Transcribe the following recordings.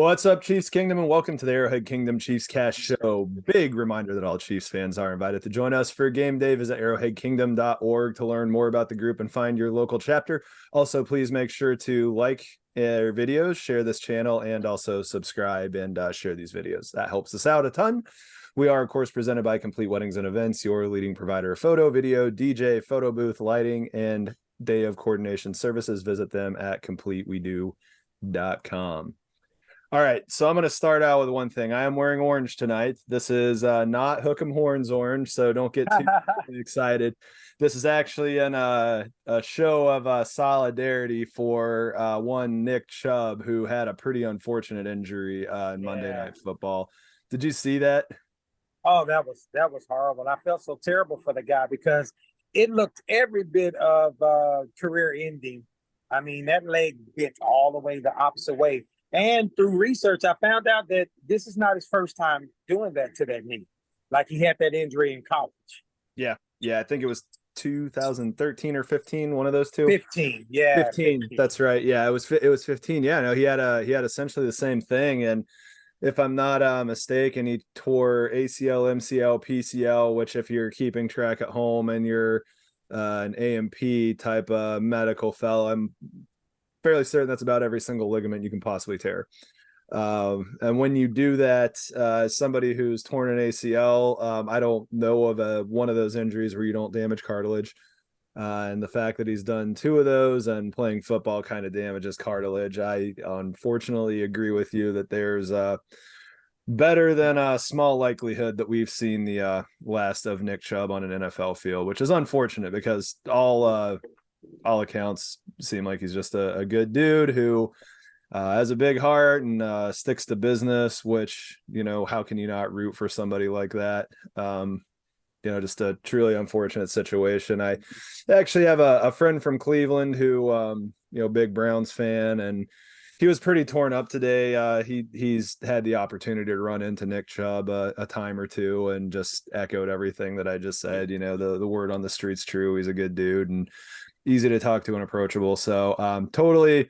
What's up, Chiefs Kingdom, and welcome to the Arrowhead Kingdom Chiefs Cast Show. Big reminder that all Chiefs fans are invited to join us for game day. Visit arrowheadkingdom.org to learn more about the group and find your local chapter. Also, please make sure to like our videos, share this channel, and also subscribe and share these videos. That helps us out a ton. We are, of course, presented by Complete Weddings and Events, your leading provider of photo, video, DJ, photo booth, lighting, and day of coordination services. Visit them at completewedo.com. All right, so I'm going to start out with one thing. I am wearing orange tonight. This is not Hook 'em Horns orange, so don't get too excited. This is actually a show of solidarity for one Nick Chubb, who had a pretty unfortunate injury in Monday Night Football. Did you see that? Oh, that was horrible. I felt so terrible for the guy because it looked every bit of career ending. I mean, that leg bent all the way the opposite way. And through research, I found out that this is not his first time doing that to that knee. Like he had that injury in college. Yeah. I think it was 2013 or 15, one of those two. 15, yeah. 15. That's right. Yeah, it was 15. Yeah, no, he had essentially the same thing. And if I'm not mistaken, he tore ACL, MCL, PCL, which if you're keeping track at home and you're an AMP type medical fellow, I'm fairly certain that's about every single ligament you can possibly tear. And when you do that, somebody who's torn an ACL, I don't know of one of those injuries where you don't damage cartilage. And the fact that he's done two of those and playing football kind of damages cartilage. I unfortunately agree with you that there's better than a small likelihood that we've seen the last of Nick Chubb on an NFL field, which is unfortunate because all accounts seem like he's just a good dude who has a big heart and sticks to business, which, how can you not root for somebody like that? Just a truly unfortunate situation. I actually have a friend from Cleveland who, big Browns fan, and he was pretty torn up today. He's had the opportunity to run into Nick Chubb a time or two and just echoed everything that I just said. The word on the street's true. He's a good dude and easy to talk to and approachable. So totally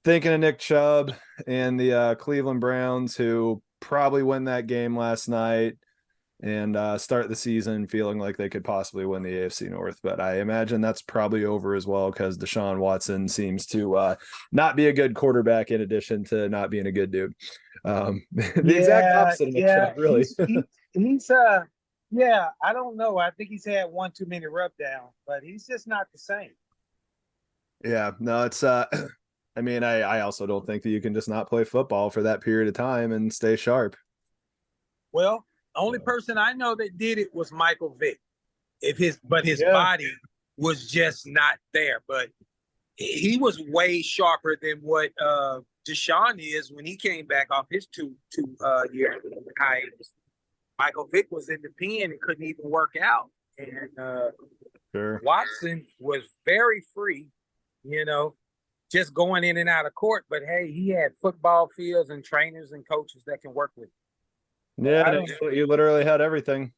thinking of Nick Chubb and the Cleveland Browns, who probably win that game last night and start the season feeling like they could possibly win the AFC North. But I imagine that's probably over as well because Deshaun Watson seems to not be a good quarterback in addition to not being a good dude. Exact opposite of Nick Chubb, really. He's I don't know. I think he's had one too many rub downs, but he's just not the same. Yeah, no, it's I also don't think that you can just not play football for that period of time and stay sharp. Well, the only person I know that did it was Michael Vick. His body was just not there. But he was way sharper than what Deshaun is when he came back off his two year hiatus. Michael Vick was in the pen and couldn't even work out. And Sure. Watson was very free, just going in and out of court. But, hey, he had football fields and trainers and coaches that can work with him. Yeah, you literally had everything.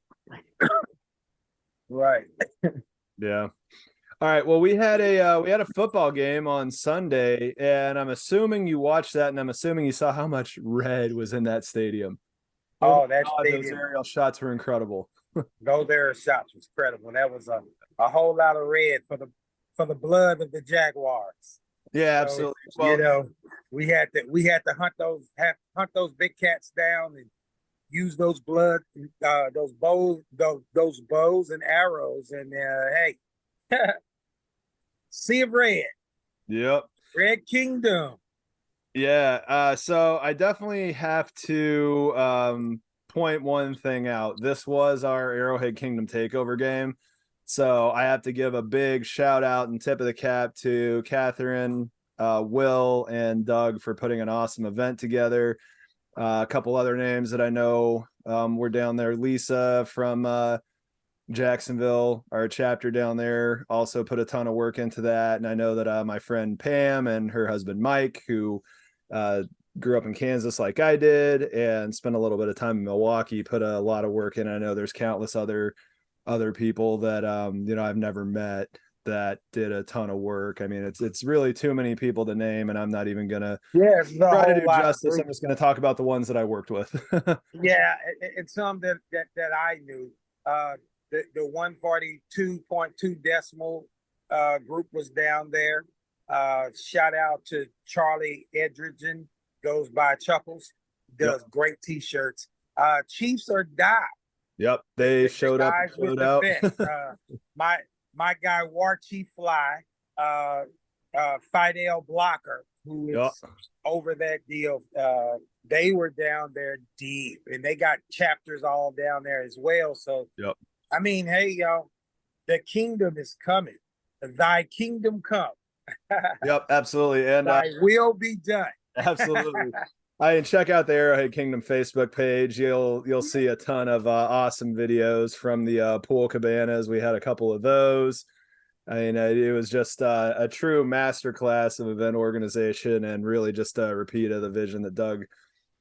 Right. Yeah. All right. Well, we had a football game on Sunday, and I'm assuming you watched that, and I'm assuming you saw how much red was in that stadium. Oh, those aerial shots were incredible. Those aerial shots was incredible. That was a whole lot of red for the blood of the Jaguars. Yeah, absolutely. Well, we had to hunt those big cats down and use those bows and arrows, and hey, sea of red. Yep. Red Kingdom. Yeah. So I definitely have to point one thing out. This was our Arrowhead Kingdom takeover game. So I have to give a big shout out and tip of the cap to Catherine, Will, and Doug for putting an awesome event together. A couple other names that I know were down there. Lisa from Jacksonville, our chapter down there, also put a ton of work into that. And I know that my friend Pam and her husband Mike, who grew up in Kansas like I did and spent a little bit of time in Milwaukee, put a lot of work in. I know there's countless other people that I've never met that did a ton of work. I mean, it's really too many people to name, and I'm not even gonna Yeah, it's a try to whole do lot of justice. I'm groups. just gonna talk about the ones that I worked with. Yeah, and some that I knew. The 142.2 decimal group was down there. Shout out to Charlie Edgerton, goes by Chuckles, Yep. does great t-shirts. Chiefs or die. Yep, they The showed up and guys with showed the out. vest. My guy War Chief Fly, Fidel Blocker, who Yep. is over that deal. They were down there deep, and they got chapters all down there as well. So, Yep. I mean, hey, y'all, the kingdom is coming. Thy kingdom come. Yep, absolutely. And Thy will be done. absolutely. I check out the Arrowhead Kingdom Facebook page. You'll see a ton of awesome videos from the pool cabanas. We had a couple of those. I mean, it was just a true masterclass of event organization, and really just a repeat of the vision that Doug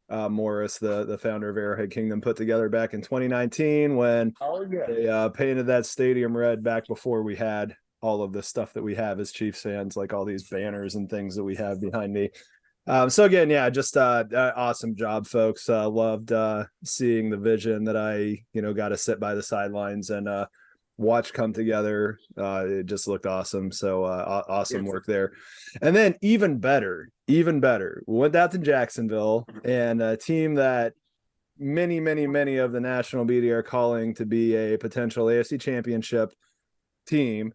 Morris, the founder of Arrowhead Kingdom, put together back in 2019 when they painted that stadium red back before we had all of the stuff that we have as Chiefs fans, like all these banners and things that we have behind me. So again, yeah, just awesome job, folks. Loved seeing the vision that I, got to sit by the sidelines and watch come together. It just looked awesome. So awesome work there. And then even better, we went out to Jacksonville, and a team that many of the national media are calling to be a potential AFC championship team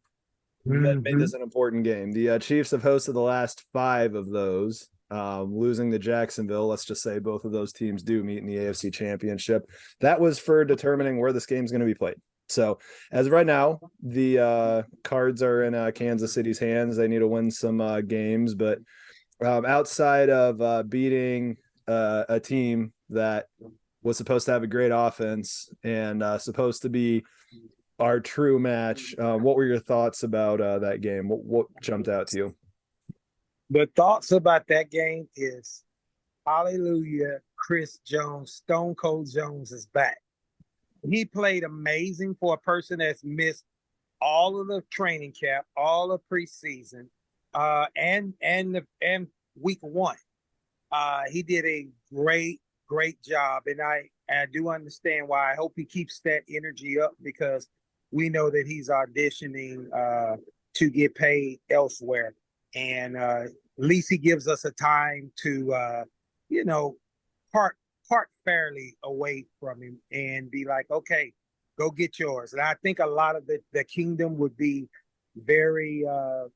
that made this an important game. The Chiefs have hosted the last 5 of those. Losing to Jacksonville, let's just say both of those teams do meet in the AFC championship. That was for determining where this game's going to be played. So as of right now, the cards are in Kansas City's hands. They need to win some games, but outside of beating a team that was supposed to have a great offense and supposed to be our true match, what were your thoughts about that game? What jumped out to you? The thoughts about that game is, hallelujah, Chris Jones, Stone Cold Jones is back. He played amazing for a person that's missed all of the training camp, all of preseason, and week 1. He did a great job, and I do understand why. I hope he keeps that energy up, because we know that he's auditioning to get paid elsewhere, and at least he gives us a time to part fairly away from him and be like, okay, go get yours. And I think a lot of the kingdom would be very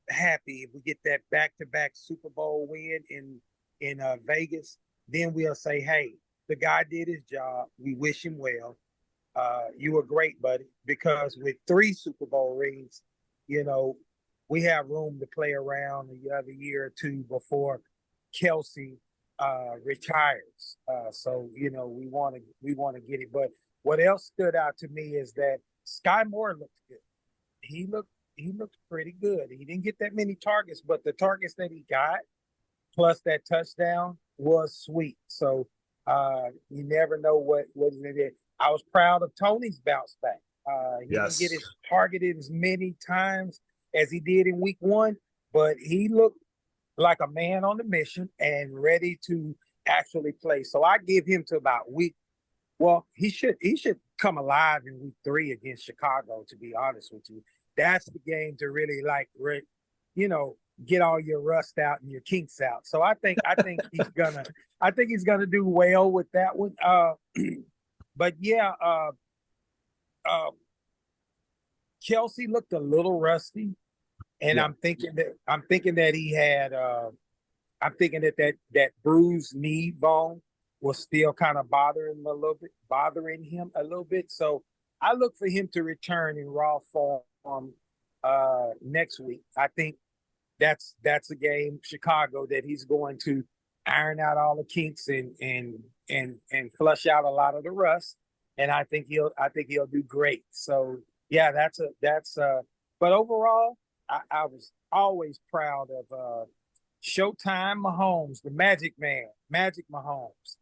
happy if we get that back-to-back Super Bowl win in Vegas. Then we'll say, hey, the guy did his job. We wish him well. You were great, buddy, because with 3 Super Bowl rings, we have room to play around the other year or 2 before Kelsey retires. So we want to get it. But what else stood out to me is that Sky Moore looked good. He looked pretty good. He didn't get that many targets, but the targets that he got, plus that touchdown, was sweet. So you never know what it is. I was proud of Tony's bounce back. He didn't get his targeted as many times as he did in week 1, but he looked like a man on the mission and ready to actually play. So I give him to about week. Well, he should come alive in week 3 against Chicago, to be honest with you. That's the game to really get all your rust out and your kinks out. So I think he's gonna do well with that one. But yeah, Kelsey looked a little rusty, and yeah. I'm thinking that he had. I'm thinking that bruised knee bone was still kind of bothering him a little bit. So I look for him to return in raw form next week. I think that's a game, Chicago, that he's going to iron out all the kinks and flush out a lot of the rust. And I think he'll do great. So yeah, but overall, I was always proud of Showtime Mahomes, the Magic Man, Magic Mahomes.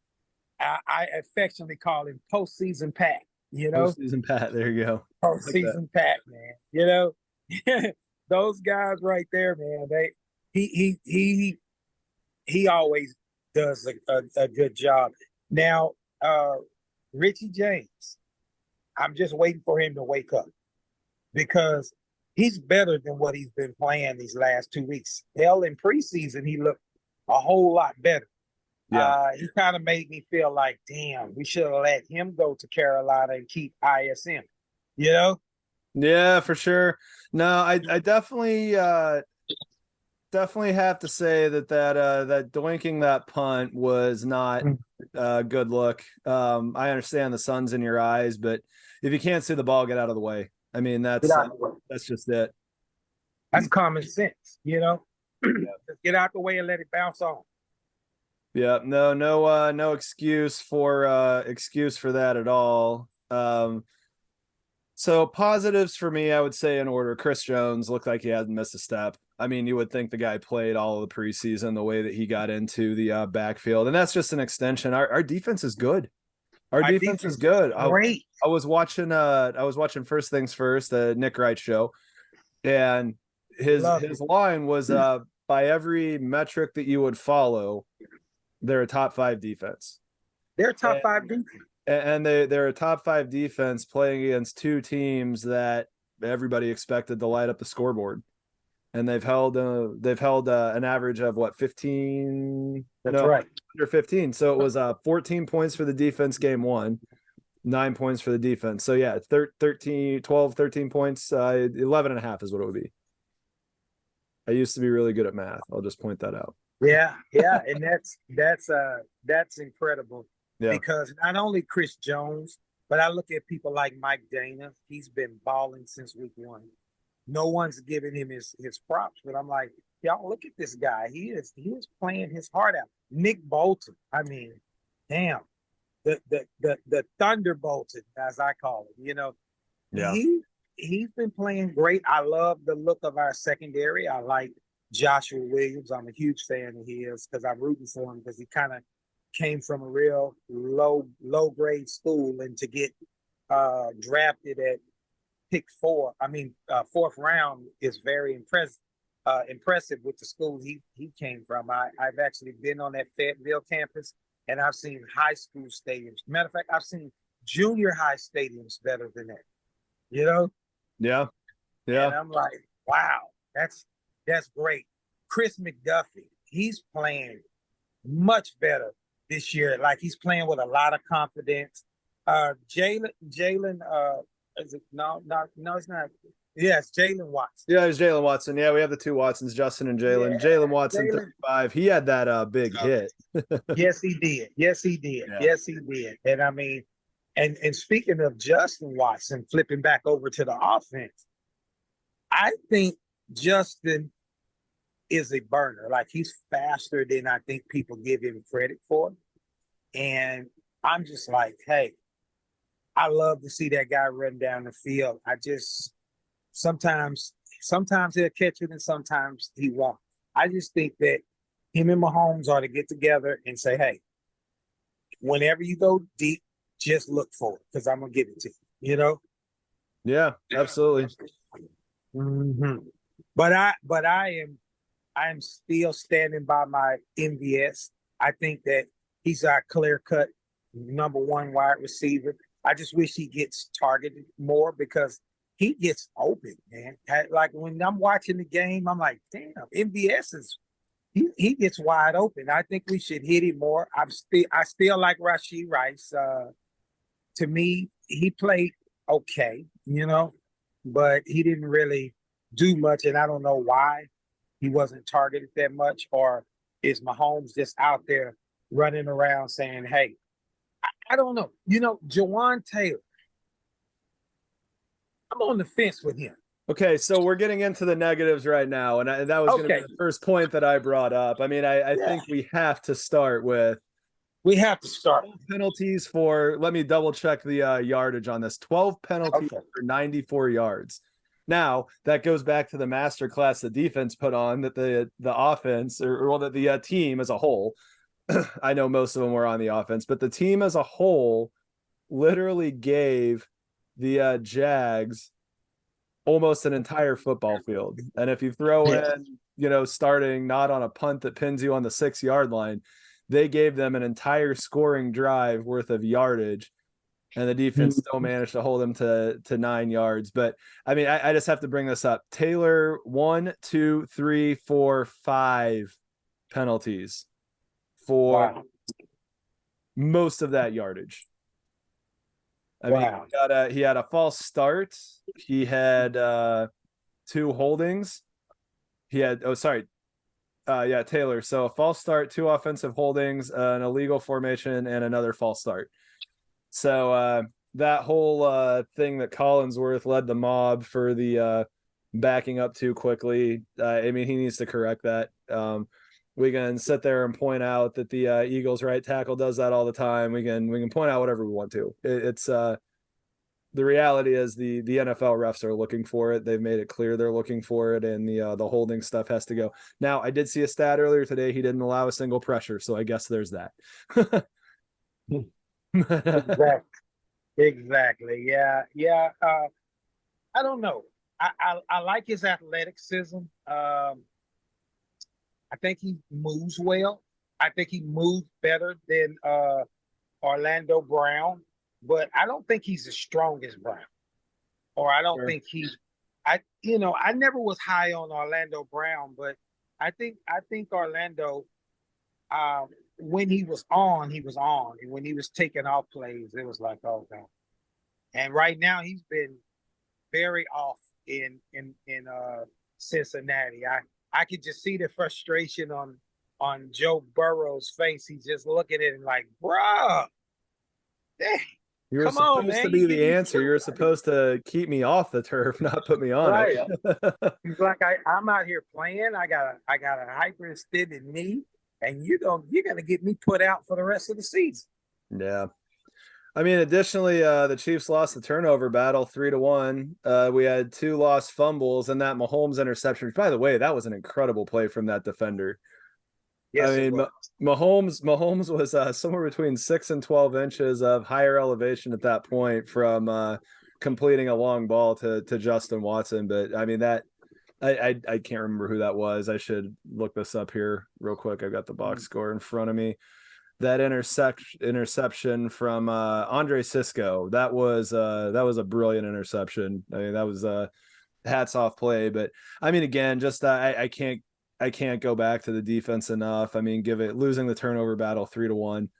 I affectionately call him Postseason Pat. Postseason Pat. There you go. Postseason Pat, man. those guys right there, man. He always does a good job. Now, Richie James, I'm just waiting for him to wake up because he's better than what he's been playing these last 2 weeks. Hell, in preseason, he looked a whole lot better. Yeah. He kind of made me feel like, damn, we should have let him go to Carolina and keep ISM, you know? Yeah, for sure. No, I definitely have to say that doinking that punt was not a good look. I understand the sun's in your eyes, but if you can't see the ball, get out of the way. I mean, that's just it. That's common sense, you know? Yeah. Just get out the way and let it bounce on. Yeah, no excuse for that at all. So positives for me, I would say in order. Chris Jones looked like he hadn't missed a step. I mean, you would think the guy played all of the preseason the way that he got into the backfield, and that's just an extension. Our defense is good. Our defense is good. Great. I was watching First Things First, the Nick Wright show, and his line was by every metric that you would follow, they're a top 5 defense. They're a top 5 defense. And they're a top 5 defense playing against 2 teams that everybody expected to light up the scoreboard, and they've held an average of what, 15? That's right, under 15. So it was 14 points for the defense game 1, 9 points for the defense. So yeah, 13 points, 11 and a half is what it would be. I used to be really good at math. I'll just point that out. Yeah, and that's incredible. Yeah. Because not only Chris Jones, but I look at people like Mike Dana. He's been balling since week 1. No one's giving him his props, but I'm like, y'all, look at this guy. He is playing his heart out. Nick Bolton. I mean, damn, the Thunderbolted, as I call it. You know, yeah. He's been playing great. I love the look of our secondary. I like Joshua Williams. I'm a huge fan of his because I'm rooting for him because he kind of came from a real low grade school, and to get drafted at pick 4, fourth round, is very impressive with the school he came from. I've actually been on that Fayetteville campus, and I've seen high school stadiums. Matter of fact, I've seen junior high stadiums better than that. You know? Yeah. And I'm like, wow, that's great. Chris McDuffie, he's playing much better this year. Like, he's playing with a lot of confidence. Jalen, is it? No, it's not. Yes, Jalen Watson. Yeah, it's Jalen Watson. Yeah, we have the 2 Watsons, Justin and Jalen. Yeah, Jalen Watson, 35. He had that big hit. Yes, he did. Yeah. Yes, he did. And I mean, and speaking of Justin Watson, flipping back over to the offense, I think Justin is a burner. Like, he's faster than I think people give him credit for. And I'm just like, hey, I love to see that guy run down the field. I just sometimes he'll catch it and sometimes he won't. I just think that him and Mahomes ought to get together and say, hey, whenever you go deep, just look for it because I'm gonna give it to you. You know? Yeah, absolutely. Mm-hmm. But I am still standing by my MVS. I think that he's our clear-cut number 1 wide receiver. I just wish he gets targeted more because he gets open, man. Like, when I'm watching the game, I'm like, damn, MVS he gets wide open. I think we should hit him more. I still like Rashee Rice. To me, he played okay, you know, but he didn't really do much, and I don't know why he wasn't targeted that much, or is Mahomes just out there running around saying, hey, I don't know. You know, Jawan Taylor, I'm on the fence with him. Okay, so we're getting into the negatives right now, and that was going to be the first point that I brought up. I mean, I think we have to start with. We have to start. Penalties for, let me double check the yardage on this. 12 penalties for 94 yards. Now, that goes back to the masterclass the defense put on, that the offense, or that the team as a whole, I know most of them were on the offense, but the team as a whole literally gave the Jags almost an entire football field. And if you throw Yeah. in, starting not on a punt that pins you on the 6-yard line, they gave them an entire scoring drive worth of yardage, and the defense still managed to hold them to 9 yards. But I mean, I just have to bring this up. Taylor, 1, 2, 3, 4, 5 penalties for most of that yardage. I mean, he had a false start. He had 2 holdings. He had Taylor. So a false start, 2 offensive holdings, an illegal formation, and another false start. So that whole thing that Collinsworth led the mob for the backing up too quickly. I mean, he needs to correct that. We can sit there and point out that the Eagles right tackle does that all the time. We can point out whatever we want to. It's the reality is the NFL refs are looking for it. They've made it clear they're looking for it, and the holding stuff has to go. Now, I did see a stat earlier today. He didn't allow a single pressure, so I guess there's that. Exactly. Yeah. I don't know. I like his athleticism. I think he moves well. I think he moves better than Orlando Brown, but I don't think he's as strong as Brown. Or I don't think I never was high on Orlando Brown, but I think Orlando, when he was on, he was on. And when he was taking off plays, it was like, oh God. And right now he's been very off in Cincinnati. I could just see the frustration on Joe Burrow's face. He's just looking at him like, bruh, dang, you were supposed to be the answer. You're supposed to keep me off the turf, not put me on it. He's like, I'm out here playing. I got a hyperextended knee, and you're gonna get me put out for the rest of the season. Yeah. I mean, additionally, the Chiefs lost the turnover battle 3-1. We had 2 lost fumbles and that Mahomes interception. By the way, that was an incredible play from that defender. Yes, I mean, Mahomes was somewhere between 6 and 12 inches of higher elevation at that point from completing a long ball to Justin Watson. But I mean, that I can't remember who that was. I should look this up here real quick. I've got the box score in front of me. That interception from Andre Sisco, that was a brilliant interception. I mean, that was a hats off play. But I mean, again, just I can't go back to the defense enough. I mean, losing the turnover battle 3-1,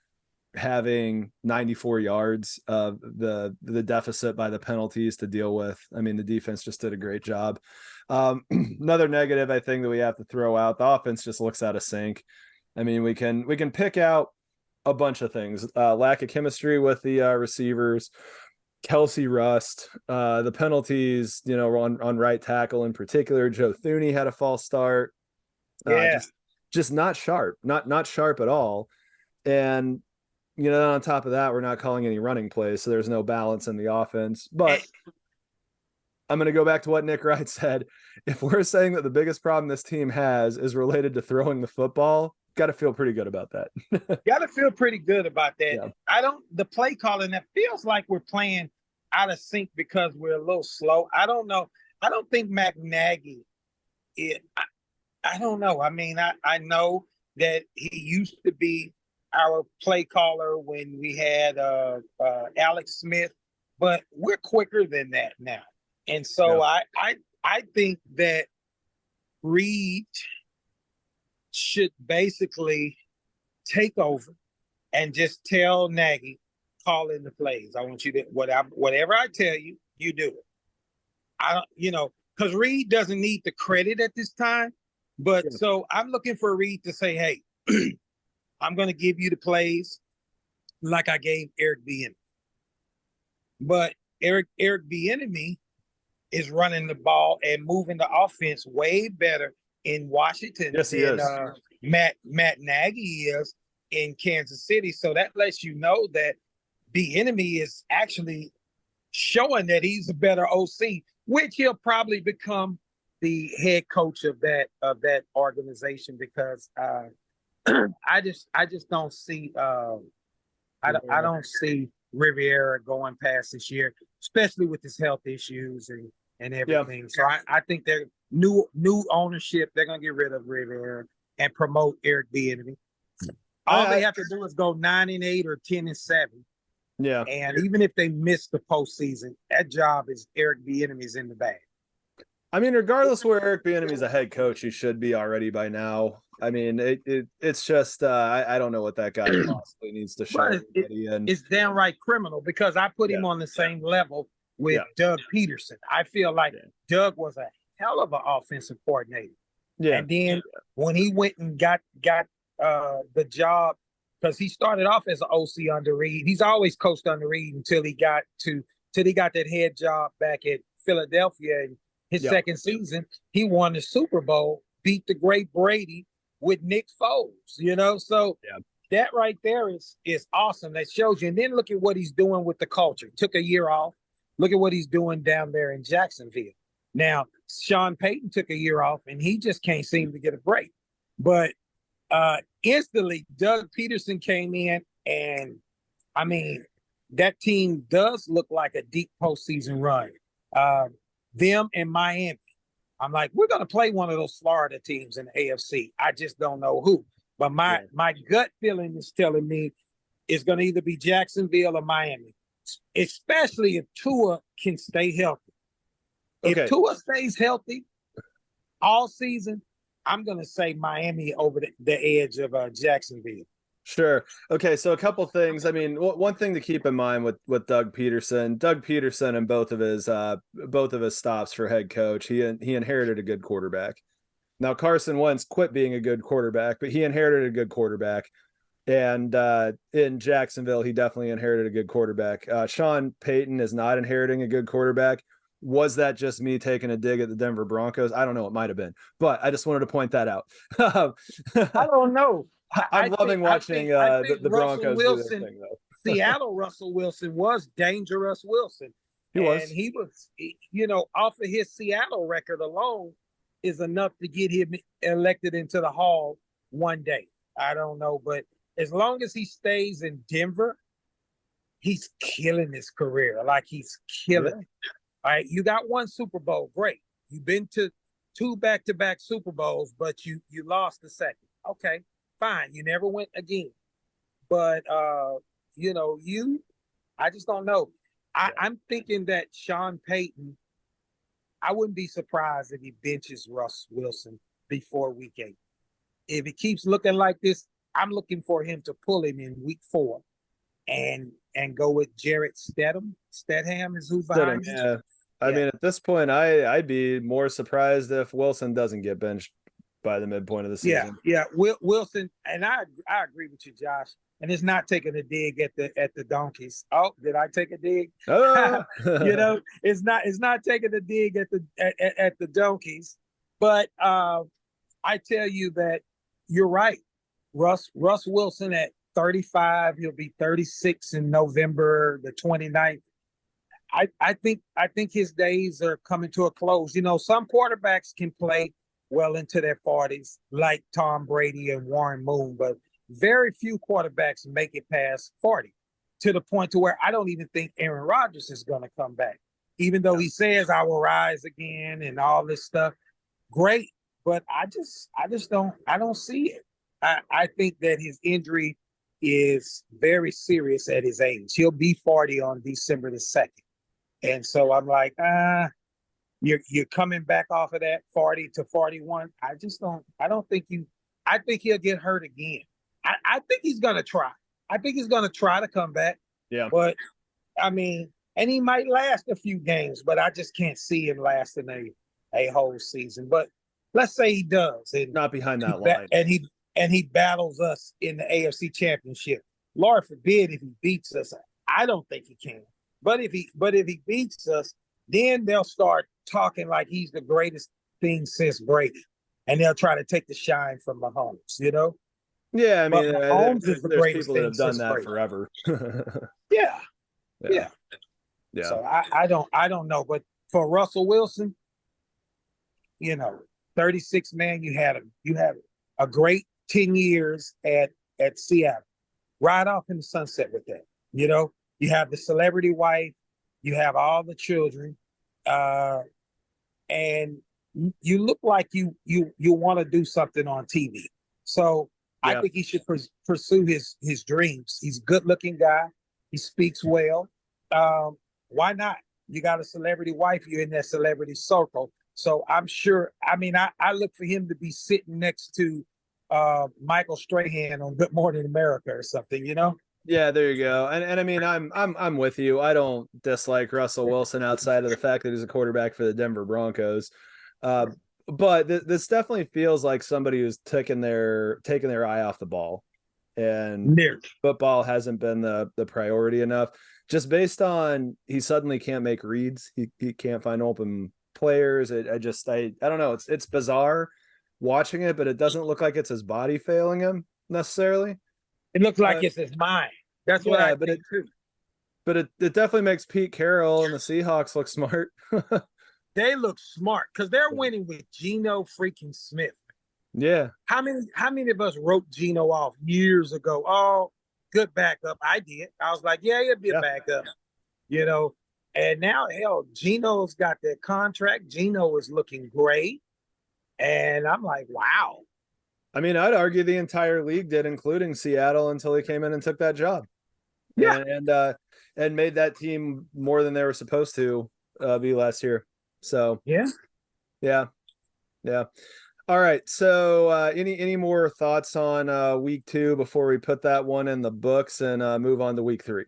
having 94 yards of the deficit by the penalties to deal with. I mean, the defense just did a great job. Another negative I think that we have to throw out, the offense just looks out of sync. I mean, we can pick out a bunch of things. Lack of chemistry with the receivers, Kelsey rust, the penalties, on right tackle in particular. Joe Thuney had a false start. Just not sharp, not sharp at all. And on top of that, we're not calling any running plays, so there's no balance in the offense. But I'm going to go back to what Nick Wright said. If we're saying that the biggest problem this team has is related to throwing the football, got to feel pretty good about that. Got to feel pretty good about that. Yeah. The play calling, that feels like we're playing out of sync because we're a little slow. I don't know. I don't think Matt Nagy I don't know. I mean, I know that he used to be our play caller when we had Alex Smith, but we're quicker than that now. And so I think that Reed should basically take over and just tell Nagy, call in the plays. I want you to whatever I tell you, you do it. I don't, because Reed doesn't need the credit at this time. But so I'm looking for Reed to say, hey, I'm going to give you the plays like I gave Eric Bieniemy. But Eric Bieniemy is running the ball and moving the offense way better in Washington than Matt Nagy is in Kansas City. So that lets you know that Bieniemy is actually showing that he's a better OC, which he'll probably become the head coach of that organization, because I just don't see I don't see Riviera going past this year, especially with his health issues, and and Yeah. everything. So I think they're new ownership. They're gonna get rid of Rivera and promote Eric Bieniemy. All they have to do is go 9-8 or 10-7. Yeah. And even if they miss the postseason, that job is Eric Bieniemy's in the bag. I mean, regardless where Eric Bieniemy's a head coach, he should be already by now. I mean, it's just I don't know what that guy possibly needs to show everybody. And it's downright criminal because I put him on the same level with Doug Peterson. I feel like Doug was a hell of an offensive coordinator. Yeah. And then when he went and got the job, because he started off as an OC under Reed. He's always coached under Reed until he got that head job back at Philadelphia. And his second season, he won the Super Bowl, beat the great Brady with Nick Foles, So that right there is awesome. That shows you. And then look at what he's doing with the culture. Took a year off. Look at what he's doing down there in Jacksonville. Now, Sean Payton took a year off, and he just can't seem to get a break. But instantly, Doug Peterson came in, and I mean, that team does look like a deep postseason run. Them and Miami. I'm like, we're going to play one of those Florida teams in the AFC. I just don't know who. But my gut feeling is telling me it's going to either be Jacksonville or Miami, especially if Tua can stay healthy. Okay. If Tua stays healthy all season, I'm going to say Miami over the edge of Jacksonville. Sure. Okay, so a couple things. I mean, one thing to keep in mind with Doug Peterson and both of his stops for head coach, he inherited a good quarterback. Now Carson Wentz quit being a good quarterback, but he inherited a good quarterback. And in Jacksonville, he definitely inherited a good quarterback. Sean Payton is not inheriting a good quarterback. Was that just me taking a dig at the Denver Broncos? I don't know. It might have been, but I just wanted to point that out. I don't know. I'm loving watching the Broncos do their thing, though. Seattle Russell Wilson was dangerous Wilson. He was, off of his Seattle record alone is enough to get him elected into the Hall one day. I don't know, but as long as he stays in Denver, he's killing his career. Like he's killing it. All right, you got one Super Bowl, great. You've been to 2 back-to-back Super Bowls, but you lost the second. Okay. Fine, you never went again. But, I just don't know. I'm thinking that Sean Payton, I wouldn't be surprised if he benches Russ Wilson before week 8. If it keeps looking like this, I'm looking for him to pull him in week 4 and go with Jarrett Stidham. Stidham is who behind him. Yeah. I mean, at this point, I'd be more surprised if Wilson doesn't get benched by the midpoint of the season. Yeah. Wilson, and I agree with you, Josh. And it's not taking a dig at the Donkeys. Oh, did I take a dig? Oh. It's not taking a dig at the Donkeys. But I tell you that you're right. Russ Wilson at 35, he'll be 36 in November the 29th. I think his days are coming to a close. Some quarterbacks can play well into their 40s, like Tom Brady and Warren Moon, but very few quarterbacks make it past 40 to the point to where I don't even think Aaron Rodgers is going to come back, even though he says I will rise again and all this stuff. Great, but I don't see it. I think that his injury is very serious at his age. He'll be 40 on December the 2nd. And so I'm like, you're coming back off of that 40 to 41. I think he'll get hurt again. I think he's going to try. I think he's going to try to come back. Yeah. But I mean, and he might last a few games, but I just can't see him lasting a whole season. But let's say he does. And not behind that line. And he battles us in the AFC Championship. Lord forbid if he beats us. I don't think he can. But if he beats us, then they'll start talking like he's the greatest thing since Brady, and they'll try to take the shine from Mahomes. Yeah, I mean, Mahomes is the greatest people that have done that Brady. forever. Yeah. So I don't know, but for Russell Wilson, 36 man, you had a great 10 years at Seattle. Ride off in the sunset with that. You have the celebrity wife, you have all the children. and you look like you want to do something on TV. So I Yeah. think he should pursue his dreams. He's a good looking guy. He speaks well. Why not? You got a celebrity wife. You're in that celebrity circle. So I'm sure. I mean, I look for him to be sitting next to Michael Strahan on Good Morning America or something. You know? Yeah, there you go. And I mean, I'm with you. I don't dislike Russell Wilson outside of the fact that he's a quarterback for the Denver Broncos. Uh, but this definitely feels like somebody who's taking their eye off the ball, and Near. football hasn't been the priority enough. Just based on he suddenly can't make reads, he can't find open players. I don't know. It's bizarre watching it, but it doesn't look like it's his body failing him necessarily. It looks like it's his mind. That's what I Yeah, think too. but it definitely makes Pete Carroll and the Seahawks look smart. They look smart because they're winning with Geno freaking Smith. Yeah. How many of us wrote Geno off years ago? Oh, good backup. I did. I was like, yeah, he'll be a backup. You know, and now hell, Geno's got that contract. Geno is looking great. And I'm like, wow. I mean, I'd argue the entire league did, including Seattle, until he came in and took that job. Yeah. And made that team more than they were supposed to be last year. So yeah. All right. So any more thoughts on week 2 before we put that one in the books and move on to week 3?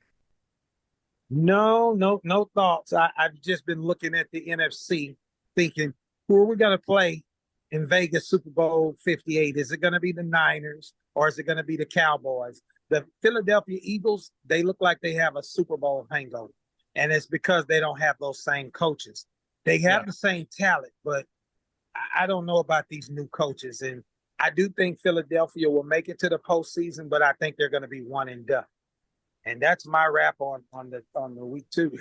No thoughts. I've just been looking at the NFC, thinking, who are we going to play in Vegas Super Bowl 58? Is it going to be the Niners or is it going to be the Cowboys? The Philadelphia Eagles, they look like they have a Super Bowl hangover. And it's because they don't have those same coaches. They have the same talent, but I don't know about these new coaches. And I do think Philadelphia will make it to the postseason, but I think they're going to be one and done. And that's my wrap on the week 2.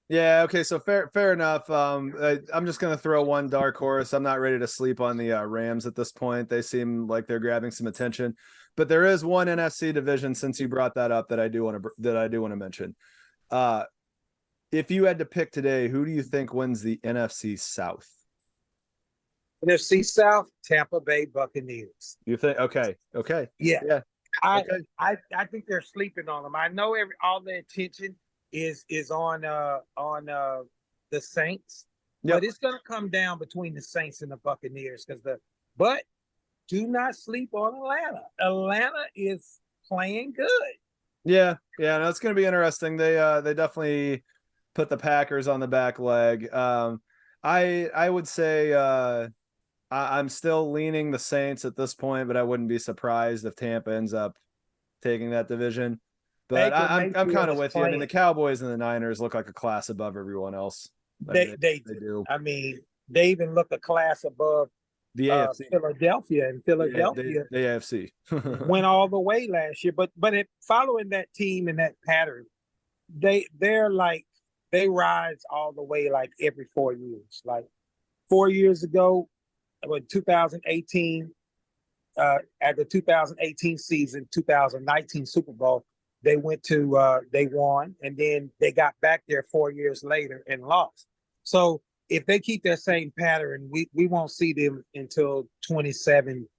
Yeah. Okay. So fair enough. I'm just gonna throw one dark horse. I'm not ready to sleep on the Rams at this point. They seem like they're grabbing some attention, but there is one NFC division, since you brought that up, that I do want to mention. If you had to pick today, who do you think wins the NFC South? NFC South, Tampa Bay Buccaneers. You think? Okay. Yeah. I think they're sleeping on them. I know all the attention is on the Saints, but it's going to come down between the Saints and the Buccaneers but do not sleep on Atlanta. Atlanta is playing good. Yeah, no, it's going to be interesting. They definitely put the Packers on the back leg. I would say I'm still leaning the Saints at this point, but I wouldn't be surprised if Tampa ends up taking that division. But I'm kind of with you. I mean, the Cowboys and the Niners look like a class above everyone else. They do. I mean, they even look a class above the AFC. Philadelphia, and Philadelphia the AFC went all the way last year. But following that team and that pattern, they're like they rise all the way like every 4 years. Like 4 years ago, in 2018, at the 2018 season, 2019 Super Bowl, they won, and then they got back there 4 years later and lost. So if they keep that same pattern, we won't see them until 27,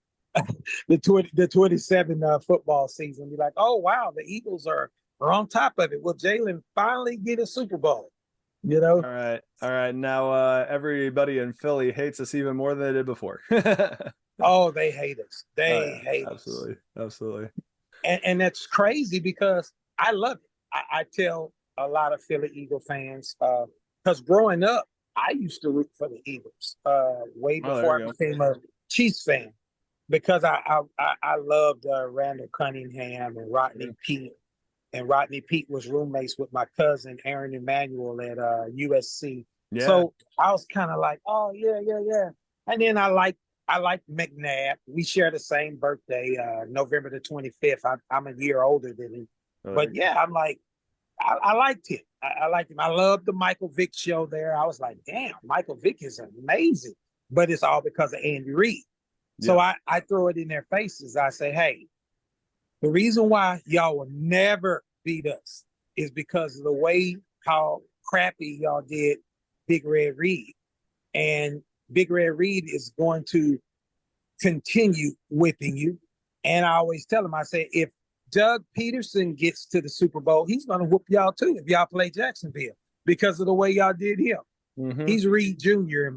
the 27 football season. Be like, oh wow, the Eagles are on top of it. Will Jalen finally get a Super Bowl? You know? All right. Now everybody in Philly hates us even more than they did before. Oh, they hate us. They hate us. Absolutely. And that's crazy because I love it. I tell a lot of Philly Eagle fans, because growing up, I used to root for the Eagles way before I became a Chiefs fan, because I loved Randall Cunningham and Rodney Peete. And Rodney Peete was roommates with my cousin Aaron Emanuel at USC. Yeah. So I was kind of like, oh yeah. And then I like McNabb. We share the same birthday, November the 25th. I'm a year older than him. But yeah, I'm like, I liked him. I liked him. I loved the Michael Vick show there. I was like, damn, Michael Vick is amazing. But it's all because of Andy Reid. Yeah. So I throw it in their faces. I say, hey, the reason why y'all will never beat us is because of the way how crappy y'all did Big Red Reed. and Big Red Reed is going to continue whipping you. And I always tell him, I say, if Doug Peterson gets to the Super Bowl, he's going to whoop y'all too if y'all play Jacksonville because of the way y'all did him. Mm-hmm. He's Reed Jr.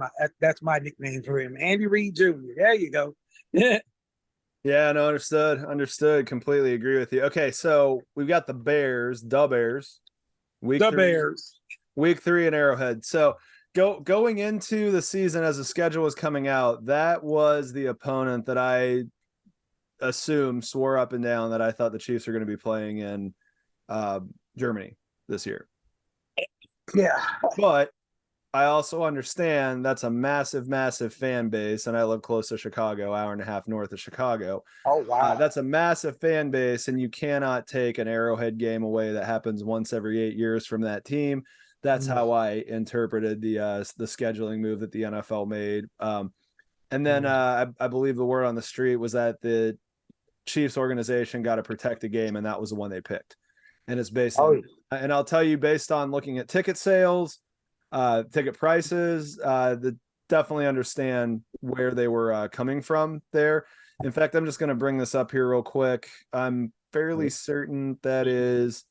That's my nickname for him, Andy Reed Jr. There you go. Yeah, no, understood. Completely agree with you. Okay, so we've got the Bears, week The 3, Bears. week 3 in Arrowhead. So going into the season as the schedule was coming out, that was the opponent that I swore up and down that I thought the Chiefs were going to be playing in Germany this year. Yeah, but I also understand that's a massive fan base, and I live close to Chicago, hour and a half north of Chicago. Oh, wow. That's a massive fan base, and you cannot take an Arrowhead game away that happens once every 8 years from that team. That's how I interpreted the scheduling move that the NFL made. And then I believe the word on the street was that the Chiefs organization got to protect a game, and that was the one they picked. And it's based on, and I'll tell you, based on looking at ticket sales, ticket prices, definitely understand where they were coming from there. In fact, I'm just going to bring this up here real quick. I'm fairly certain that is,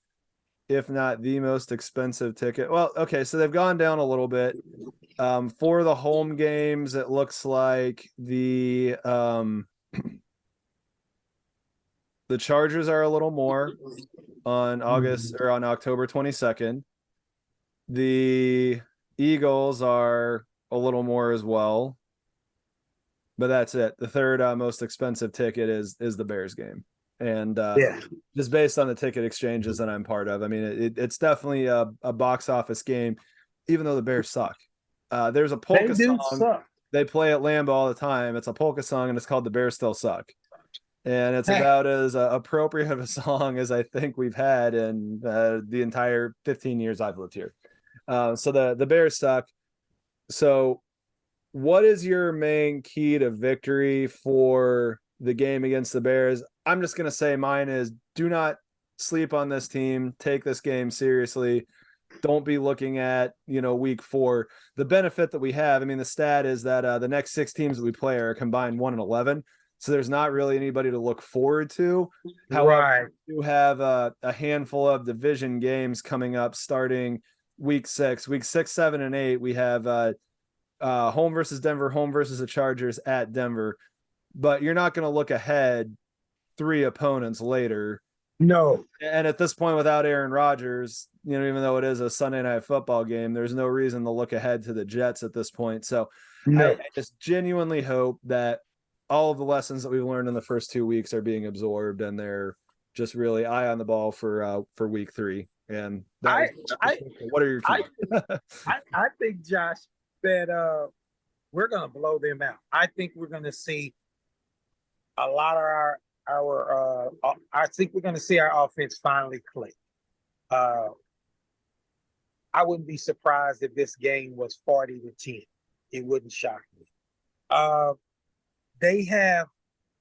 if not the most expensive ticket. Well, okay, so they've gone down a little bit. For the home games, it looks like the Chargers are a little more on October 22nd. The Eagles are a little more as well, but that's it. The third most expensive ticket is the Bears game, and just based on the ticket exchanges that I'm part of, I mean it's definitely a box office game, even though the Bears suck. There's a polka song they play at Lambeau all the time. It's a polka song, and it's called "The Bears Still Suck," and it's about as appropriate of a song as I think we've had in the entire 15 years I've lived here. So the Bears suck. So what is your main key to victory for the game against the Bears? I'm just going to say mine is do not sleep on this team. Take this game seriously. Don't be looking at, week 4. The benefit that we have, I mean, the stat is that the next 6 teams that we play are combined 1-11. So there's not really anybody to look forward to. However, you have a handful of division games coming up starting week 6, 7, and 8. We have home versus Denver, home versus the Chargers at Denver. But you're not going to look ahead 3 opponents later. No. And at this point, without Aaron Rodgers, even though it is a Sunday night football game, there's no reason to look ahead to the Jets at this point. So I just genuinely hope that all of the lessons that we've learned in the first 2 weeks are being absorbed, and they're just really eye on the ball for week 3. And what are your keys? I think, Josh, that we're going to blow them out. I think we're going to see a lot of our I think we're going to see our offense finally click. I wouldn't be surprised if this game was 40-10. It wouldn't shock me. They have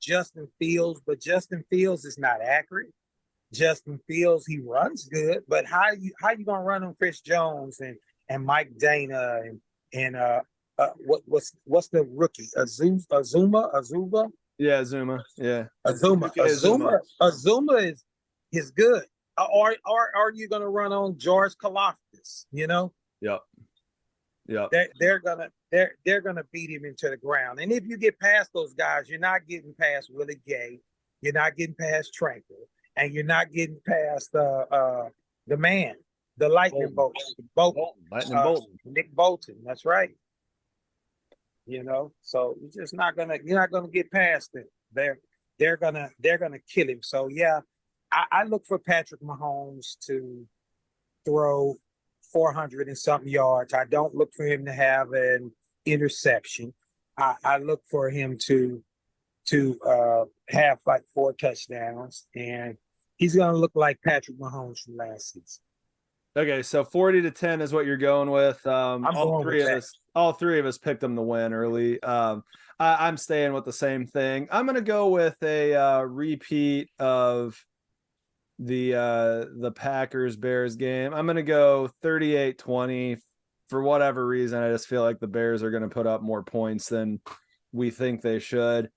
Justin Fields, but Justin Fields is not accurate. Justin Fields, he runs good, but how you gonna run on Chris Jones and Mike Dana and what's the rookie Azuma? Yeah, Azuma. Yeah, Azuma is good. Or are you gonna run on George Karlaftis? Yep. They're gonna beat him into the ground. And if you get past those guys, you're not getting past Willie Gay, you're not getting past Tranquil, and you're not getting past the man, the Lightning Bolton. Nick Bolton. That's right. So you're not gonna get past them. They're gonna kill him. So yeah, I look for Patrick Mahomes to throw 400 and something yards. I don't look for him to have an interception. I look for him to have like 4 touchdowns, and he's going to look like Patrick Mahomes from last season. Okay, so 40-10 is what you're going with. All three of us picked them to win early. I'm staying with the same thing. I'm going to go with a repeat of the Packers Bears game. I'm going to go 38-20 for whatever reason, I just feel like the Bears are going to put up more points than we think they should.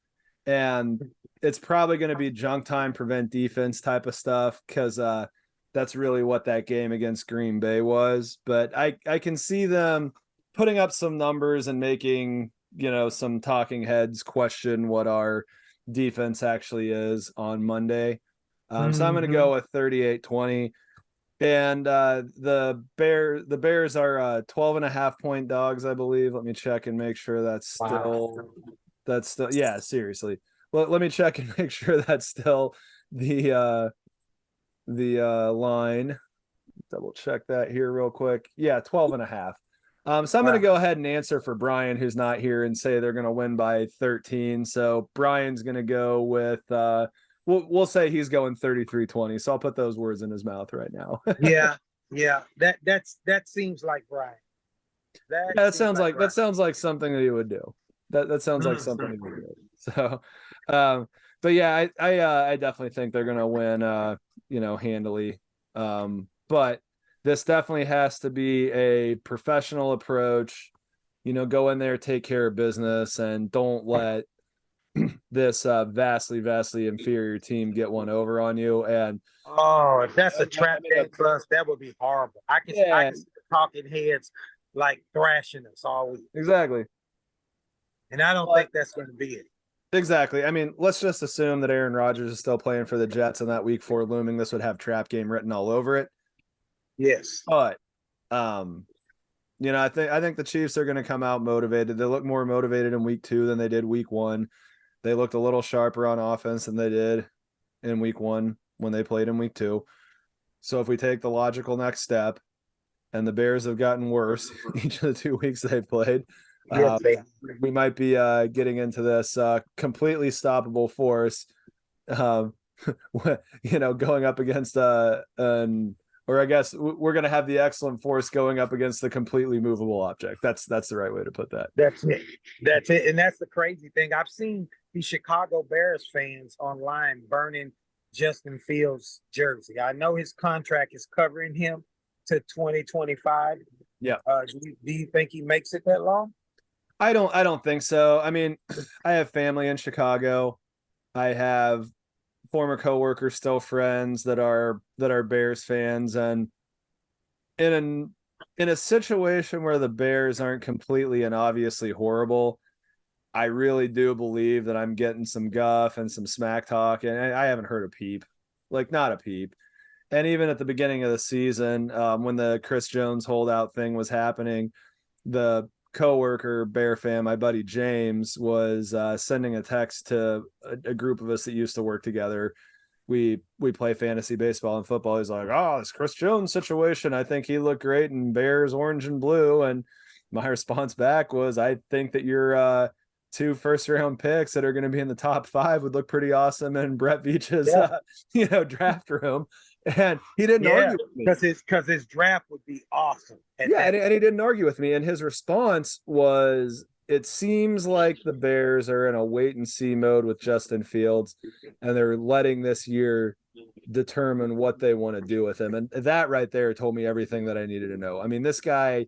And it's probably going to be junk time, prevent defense type of stuff, because that's really what that game against Green Bay was. But I can see them putting up some numbers and making, some talking heads question what our defense actually is on Monday. So I'm going to go with 38-20. And the Bears are 12 and a half point dogs, I believe. Let me check and make sure that's still, yeah, seriously. Well, let me check and make sure that's still the line. Double check that here real quick. Yeah, 12 and a half. So I'm going to go ahead and answer for Brian, who's not here, and say they're going to win by 13. So Brian's going to go with we'll say he's going 33-20. So I'll put those words in his mouth right now. Yeah. That seems like Brian. That sounds like something that he would do. That sounds like something he would do. So, but yeah, I definitely think they're gonna win, handily. But this definitely has to be a professional approach. Go in there, take care of business, and don't let this vastly inferior team get one over on you. And if that's a trap game plus, that would be horrible. I can see the talking heads like thrashing us all week. Exactly. And I don't think that's going to be it. Exactly. I mean, let's just assume that Aaron Rodgers is still playing for the Jets and that week 4 looming. This would have trap game written all over it. Yes. But, I think the Chiefs are going to come out motivated. They look more motivated in week 2 than they did week 1. They looked a little sharper on offense than they did in week 1 when they played in week 2. So if we take the logical next step, and the Bears have gotten worse each of the 2 weeks they've played, we might be getting into this completely stoppable force, going up against or I guess we're going to have the excellent force going up against the completely movable object. That's the right way to put that. That's it. And that's the crazy thing. I've seen these Chicago Bears fans online burning Justin Fields' jersey. I know his contract is covering him to 2025. Yeah. Do you think he makes it that long? I don't think so. I mean, I have family in Chicago. I have former coworkers, still friends that are Bears fans, and in a situation where the Bears aren't completely and obviously horrible, I really do believe that I'm getting some guff and some smack talk, and I haven't heard a peep, like not a peep. And even at the beginning of the season, when the Chris Jones holdout thing was happening, the coworker Bear fan, my buddy James, was sending a text to a group of us that used to work together. We play fantasy baseball and football. He's like, "Oh, this Chris Jones situation, I think he looked great in Bears orange and blue." And my response back was, "I think that your 2 first-round picks that are going to be in the top 5 would look pretty awesome in Brett Veach's draft room." And he didn't argue with me because his draft would be awesome. And he didn't argue with me. And his response was, "It seems like the Bears are in a wait and see mode with Justin Fields, and they're letting this year determine what they want to do with him." And that right there told me everything that I needed to know. I mean, this guy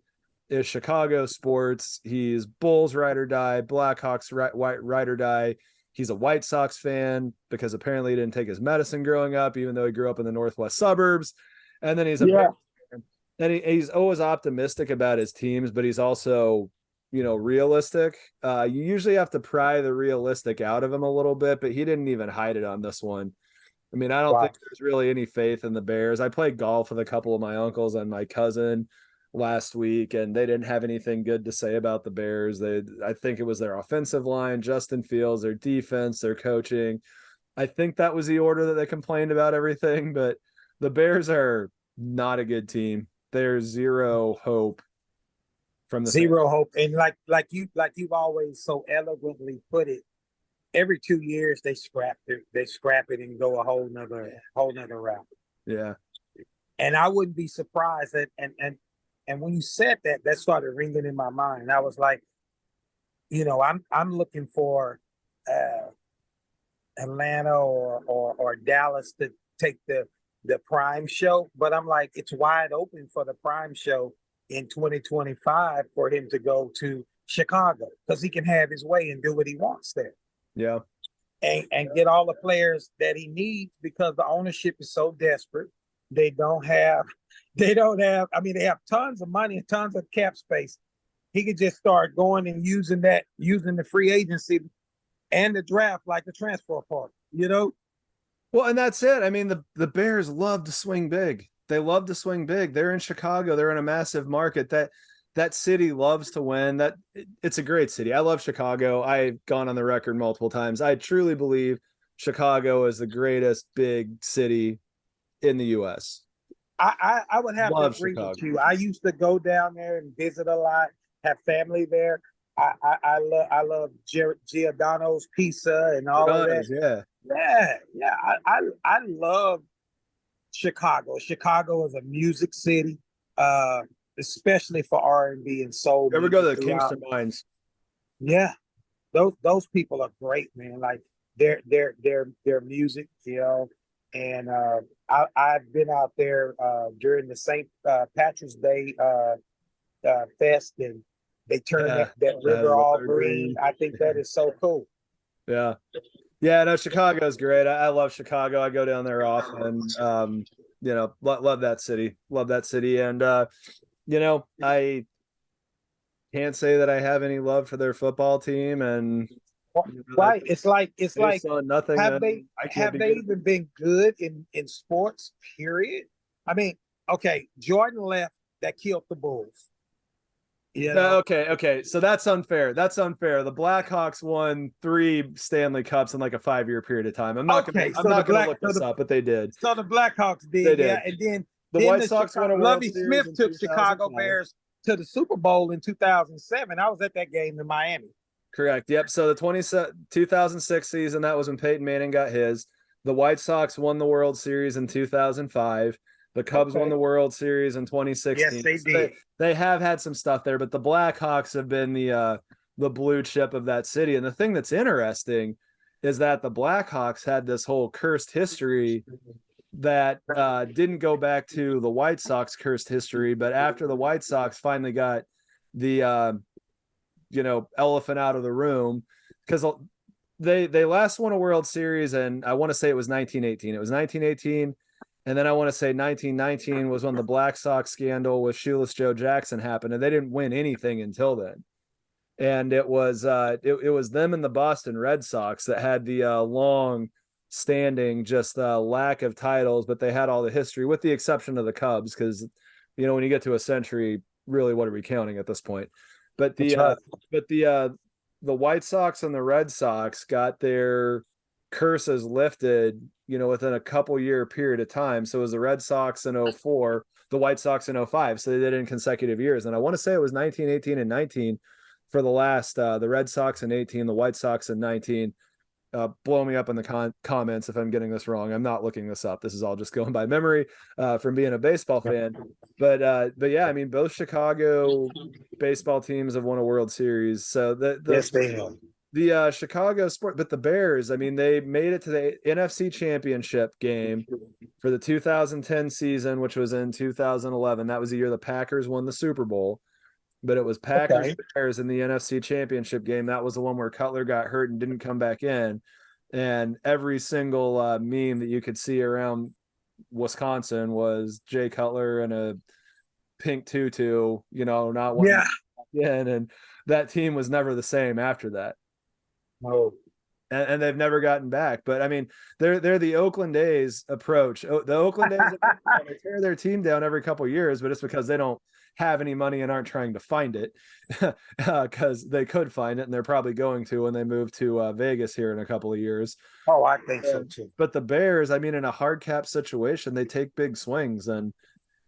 is Chicago sports. He's Bulls ride or die, Blackhawks ride or die. He's a White Sox fan because apparently he didn't take his medicine growing up, even though he grew up in the northwest suburbs. And then he's he's always optimistic about his teams, but he's also, realistic. You usually have to pry the realistic out of him a little bit, but he didn't even hide it on this one. I mean, I don't think there's really any faith in the Bears. I played golf with a couple of my uncles and my cousin last week, and they didn't have anything good to say about the Bears. I think it was their offensive line, Justin Fields, their defense, their coaching. I think that was the order that they complained about everything, but the Bears are not a good team. There's zero hope from the zero hope. And like you've always so eloquently put it, every 2 years they scrap it and go a whole nother route. Yeah. And I wouldn't be surprised that and when you said that, that started ringing in my mind. I was like, I'm looking for Atlanta or Dallas to take the prime show, but I'm like, it's wide open for the prime show in 2025 for him to go to Chicago because he can have his way and do what he wants there. Yeah. And get all the players that he needs because the ownership is so desperate. They don't have, I mean, they have tons of money and tons of cap space. He could just start going and using the free agency and the draft like a transfer party, you know? Well, and that's it. I mean, the Bears love to swing big. They love to swing big. They're in Chicago. They're in a massive market. That city loves to win. It's a great city. I love Chicago. I've gone on the record multiple times. I truly believe Chicago is the greatest big city in the U.S. I would have Love to agree Chicago. with you. I used to go down there and visit a lot, have family there. I love Giordano's pizza and all of that. Yeah. I love Chicago. Chicago is a music city, especially for R&B and soul. Ever go to the Kingston Mines? Yeah, those people are great, man. Like their music, you know. And I've been out there during the St. Patrick's Day fest, and they turn that river all green. I think that is so cool. Yeah. Yeah, no, Chicago's great. I love Chicago. I go down there often. You know, love that city. Love that city. And you know, I can't say that I have any love for their football team. And right, it's like nothing. Have they even been good in sports? Period. I mean, okay, Jordan left. That killed the Bulls. You know? Okay. So that's unfair. That's unfair. The Blackhawks won 3 Stanley Cups in like a 5-year period of time. I'm not going to look this up, but they did. So the Blackhawks did. They did. Yeah, and then the White Sox won a World Lovie Series. Smith took Chicago Bears to the Super Bowl in 2007. I was at that game in Miami. Correct. Yep. So the 2006 season, that was when Peyton Manning got his. The White Sox won the World Series in 2005. The Cubs won the World Series in 2016. Yes, they did. They have had some stuff there, but the Blackhawks have been the blue chip of that city. And the thing that's interesting is that the Blackhawks had this whole cursed history that didn't go back to the White Sox cursed history, but after the White Sox finally got the elephant out of the room, because they last won a World Series, and I want to say it was 1918. It was 1918. And then I want to say 1919 was when the Black Sox scandal with Shoeless Joe Jackson happened, and they didn't win anything until then. And it was it was them and the Boston Red Sox that had the long standing just lack of titles, but they had all the history, with the exception of the Cubs, because when you get to a century, really, what are we counting at this point? But the White Sox and the Red Sox got their curses lifted, within a couple year period of time. So it was the Red Sox in 2004, the White Sox in 2005. So they did it in consecutive years. And I want to say it was 19, 18, and 19 for the last, the Red Sox in 18, the White Sox in 19. Blow me up in the comments if I'm getting this wrong. I'm not looking this up. This is all just going by memory from being a baseball fan. But yeah, I mean, both Chicago baseball teams have won a World Series. So yes, they have. The Chicago sport, but the Bears, I mean, they made it to the NFC Championship game for the 2010 season, which was in 2011. That was the year the Packers won the Super Bowl. But it was Packers Bears in the NFC Championship game. That was the one where Cutler got hurt and didn't come back in. And every single meme that you could see around Wisconsin was Jay Cutler in a pink tutu, not wanting to come back in. And that team was never the same after that. No. And they've never gotten back. But I mean, they're the Oakland A's approach. The Oakland A's they tear their team down every couple of years, but it's because they don't have any money and aren't trying to find it, because they could find it, and they're probably going to when they move to Vegas here in a couple of years. Oh, I think so too. But the Bears, I mean, in a hard cap situation, they take big swings, and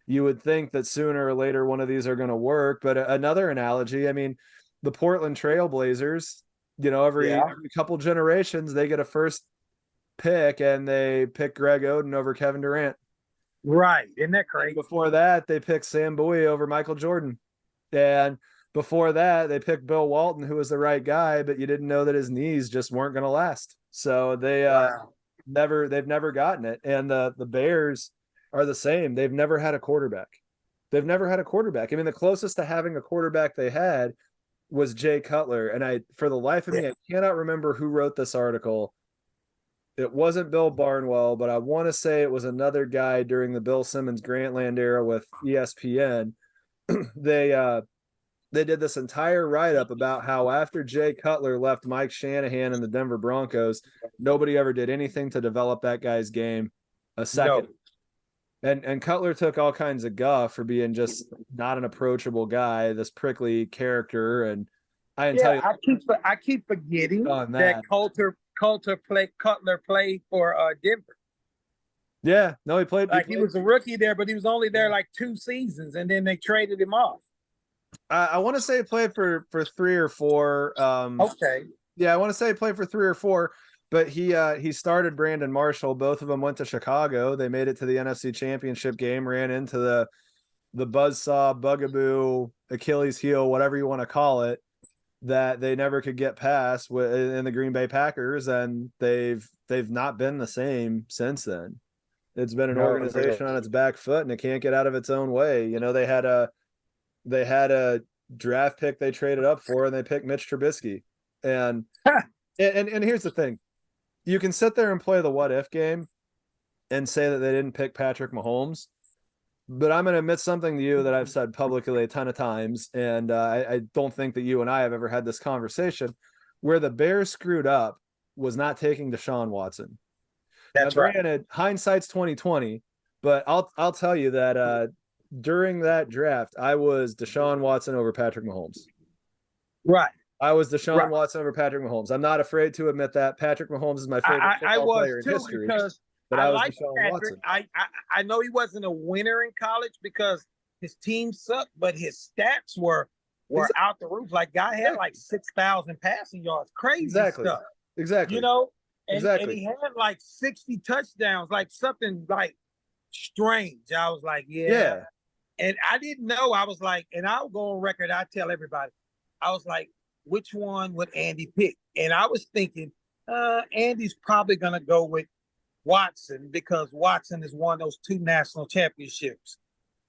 you would think that sooner or later one of these are going to work. But another analogy, I mean, the Portland Trail Blazers, every couple generations, they get a first pick and they pick Greg Oden over Kevin Durant. Right. Isn't that crazy? And before that, they picked Sam Bowie over Michael Jordan. And before that, they picked Bill Walton, who was the right guy, but you didn't know that his knees just weren't going to last. So they've never gotten it. And the Bears are the same. They've never had a quarterback. They've never had a quarterback. I mean, the closest to having a quarterback they had was Jay Cutler. And for the life of me, I cannot remember who wrote this article. It wasn't Bill Barnwell, but I want to say it was another guy during the Bill Simmons Grantland era with ESPN. they did this entire write-up about how after Jay Cutler left Mike Shanahan and the Denver Broncos, nobody ever did anything to develop that guy's game a second. No. And Cutler took all kinds of guff for being just not an approachable guy, this prickly character. And I keep forgetting that Cutler played for Denver. Yeah, no, he played. He was a rookie there, but he was only there like 2 seasons, and then they traded him off. I want to say he played for 3 or 4. Okay. Yeah, I want to say he played for 3 or 4, but he started Brandon Marshall. Both of them went to Chicago. They made it to the NFC Championship game, ran into the buzzsaw, bugaboo, Achilles heel, whatever you want to call it, that they never could get past in the Green Bay Packers, and they've not been the same since then. It's been an organization on its back foot, and it can't get out of its own way. You know, they had a draft pick they traded up for, and they picked Mitch Trubisky. And here's the thing. You can sit there and play the what if game and say that they didn't pick Patrick Mahomes, but I'm going to admit something to you that I've said publicly a ton of times, and I don't think that you and I have ever had this conversation. Where the Bears screwed up was not taking Deshaun Watson. That's right. Granted, hindsight's 2020, but I'll tell you that during that draft, I was Deshaun Watson over Patrick Mahomes. Right. I was Deshaun Watson over Patrick Mahomes. I'm not afraid to admit that. Patrick Mahomes is my favorite football player in history. But I was like Deshaun Watson. I know he wasn't a winner in college because his team sucked, but his stats were out the roof. Like, guy had like 6,000 passing yards. Crazy stuff. Exactly. You know? And he had like 60 touchdowns, like something like strange. I was like, yeah. And I didn't know. I was like, and I'll go on record. I tell everybody, I was like, which one would Andy pick? And I was thinking, Andy's probably going to go with Watson because Watson has won those 2 national championships.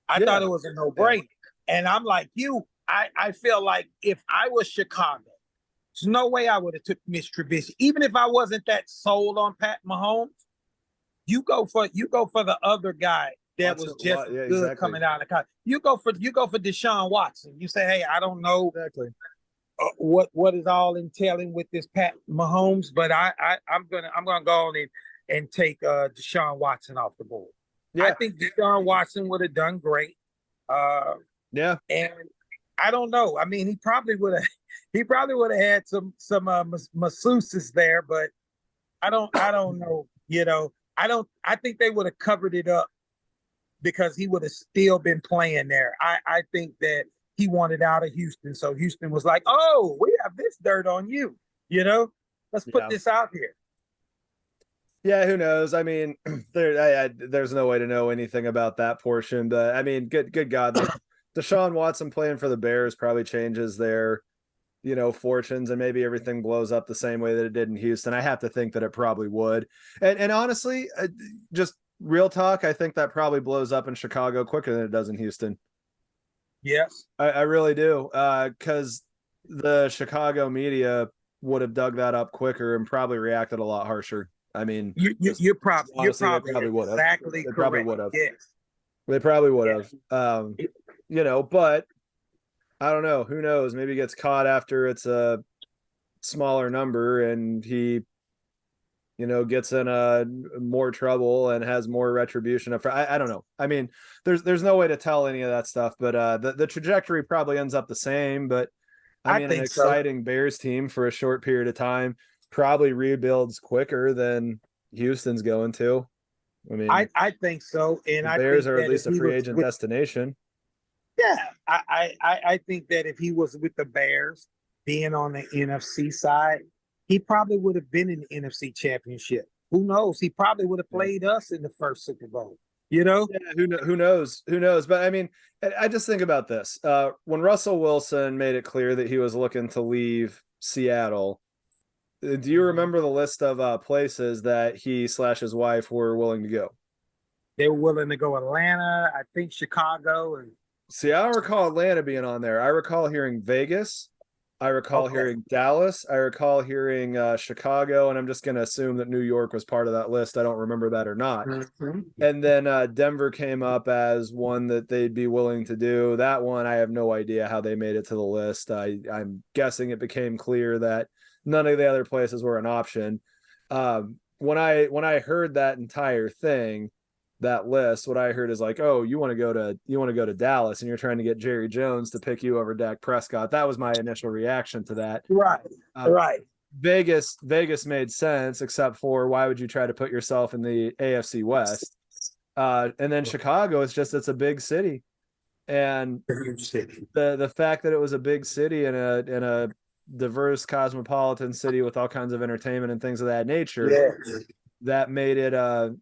I thought it was a no-brainer. And I'm like you, I feel like if I was Chicago, there's no way I would have took Mitch Trubisky. Even if I wasn't that sold on Pat Mahomes, you go for the other guy that was just good coming out of college. You go for Deshaun Watson. You say, hey, I don't know what is all entailing with this Pat Mahomes, but I'm gonna go on and take Deshaun Watson off the board. Yeah. I think Deshaun Watson would have done great. And I don't know. I mean, he probably would have had some masseuses there, but I don't know. You know, I think they would have covered it up because he would have still been playing there. I think that he wanted out of Houston, so Houston was like, "Oh, we have this dirt on you. You know, let's put this out here." Yeah, who knows? I mean, there's no way to know anything about that portion, but I mean, good God. Deshaun Watson playing for the Bears probably changes their, fortunes, and maybe everything blows up the same way that it did in Houston. I have to think that it probably would. And honestly, just real talk, I think that probably blows up in Chicago quicker than it does in Houston. Yes. I really do. Because the Chicago media would have dug that up quicker and probably reacted a lot harsher. I mean, you're probably would have. Exactly. They probably would have. Yes. They probably would have. But I don't know. Who knows? Maybe he gets caught after it's a smaller number and he, gets in more trouble and has more retribution. I don't know. I mean, there's no way to tell any of that stuff, but the trajectory probably ends up the same. But I mean, an exciting Bears team for a short period of time probably rebuilds quicker than Houston's going to. I mean, I think so. And the Bears are at least a free agent destination. Yeah, I think that if he was with the Bears, being on the NFC side, he probably would have been in the NFC Championship. Who knows? He probably would have played us in the first Super Bowl. Yeah, who knows? Who knows? But I mean, I just think about this. When Russell Wilson made it clear that he was looking to leave Seattle, do you remember the list of places that he / his wife were willing to go? They were willing to go Atlanta, I think Chicago, and See, I don't recall Atlanta being on there. I recall hearing Vegas. I recall Okay. hearing Dallas. I recall hearing Chicago, and I'm just going to assume that New York was part of that list. I don't remember that or not. Mm-hmm. And then Denver came up as one that they'd be willing to do. That one, I have no idea how they made it to the list. I'm guessing it became clear that none of the other places were an option. When I heard that entire thing, that list, what I heard is like, oh, you want to go to Dallas, and you're trying to get Jerry Jones to pick you over Dak Prescott. That was my initial reaction to that. Right. Uh, Right. Vegas made sense, except for why would you try to put yourself in the AFC West? And then Chicago is just it's a big city, and the fact that it was a big city in a diverse cosmopolitan city with all kinds of entertainment and things of that nature, Yeah. that made it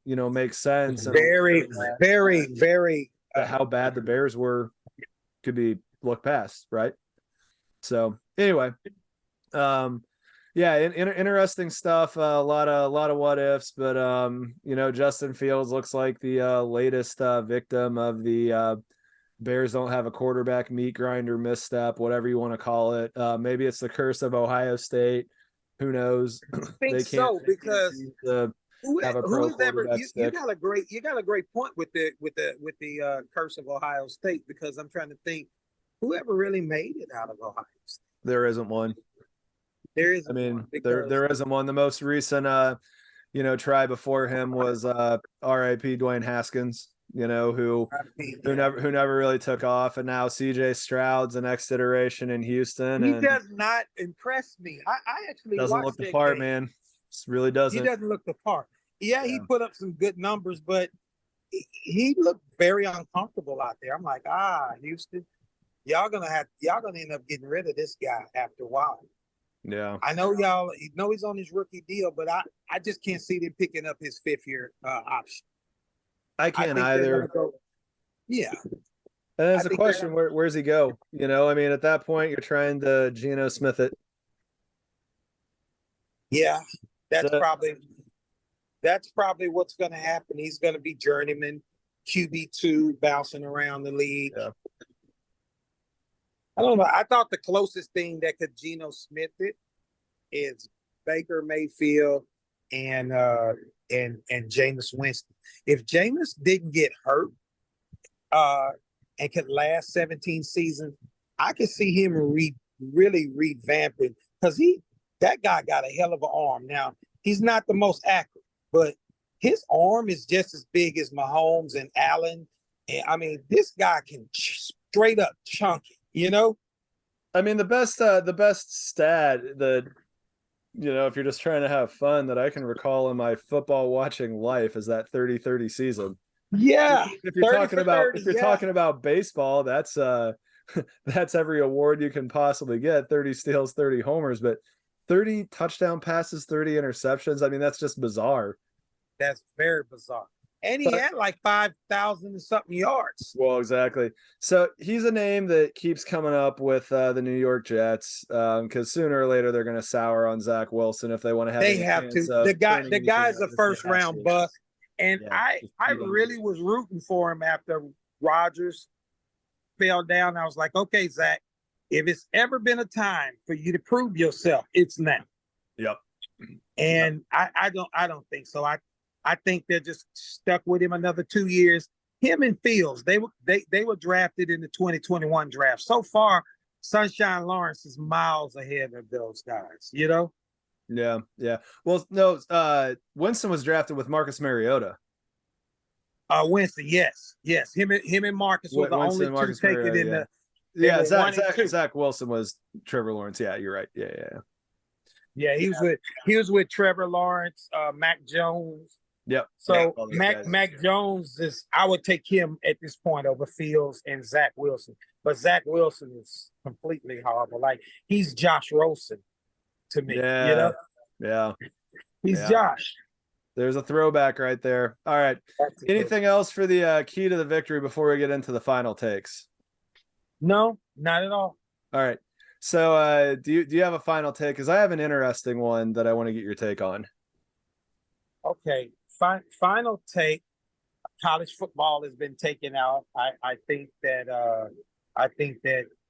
make sense. And Very, very, very. how bad the Bears were could be looked past, right? So anyway, yeah, interesting stuff. A lot of what ifs, but Justin Fields looks like the latest victim of the Bears don't have a quarterback meat grinder misstep, whatever you want to call it. Maybe it's the curse of Ohio State. Who knows? I think They so can't because have a who pro has ever quarterback you stick. got a great point with the curse of Ohio State, because I'm trying to think whoever really made it out of Ohio State. There isn't one. There isn't I mean, one because there isn't one. The most recent try before him was R.I.P. Dwayne Haskins, who never really took off, and now CJ Stroud's the next iteration in Houston, he and does not impress me. I actually doesn't watched look the that part, game. man. Really He doesn't. doesn't look the part. Yeah, he Yeah. put up some good numbers, but he looked very uncomfortable out there. I'm like, Houston, y'all gonna end up getting rid of this guy after a while. Yeah. I know y'all know he's on his rookie deal, but I just can't see them picking up his 5th-year option. I I can't think they're either. gonna go. Yeah, And I there's a think question, where's he go? I mean, at that point, you're trying to Geno Smith it. yeah. That's So, probably what's gonna happen. He's gonna be journeyman QB2 bouncing around the league. yeah. I don't know. I thought the closest thing that could Geno Smith it is Baker Mayfield and Jameis Winston. If Jameis didn't get hurt and could last 17 seasons, I could see him really revamping, because that guy got a hell of an arm. Now, he's not the most accurate, but his arm is just as big as Mahomes and Allen. And I mean, this guy can straight up chunk it. I mean, the best stat that if you're just trying to have fun that I can recall in my football watching life is that 30-30 season. Yeah. If you're talking about 30, if you're talking about baseball, that's that's every award you can possibly get. 30 steals, 30 homers, but 30 touchdown passes, 30 interceptions. I mean, that's just bizarre. That's very bizarre. And he had like 5,000 and something yards. Well, exactly. So he's a name that keeps coming up with the New York Jets, because sooner or later they're going to sour on Zach Wilson if they want to have. They have to. The guy's a first round bust, and yeah, I really was rooting for him after Rodgers fell down. I was like, okay, Zach, if it's ever been a time for you to prove yourself, it's now. Yep. And yep. I don't think so. I think they're just stuck with him another 2 years. Him and Fields, they were drafted in the 2021 draft. So far, Sunshine Lawrence is miles ahead of those guys, Yeah. Well, no, Winston was drafted with Marcus Mariota. Winston, yes. Him and Marcus were the only two taken in the. Yeah, Zach Wilson was Trevor Lawrence. Yeah, you're right. Yeah, he was with Trevor Lawrence, Mac Jones. Yep. So Mac Jones I would take him at this point over Fields and Zach Wilson. But Zach Wilson is completely horrible. Like, he's Josh Rosen to me. Yeah. Yeah. He's Josh. There's a throwback right there. All right. Anything else for the key to the victory before we get into the final takes? No, not at all. All right. So do you have a final take? Because I have an interesting one that I want to get your take on. Okay. Final take. college football has been taken out. I think that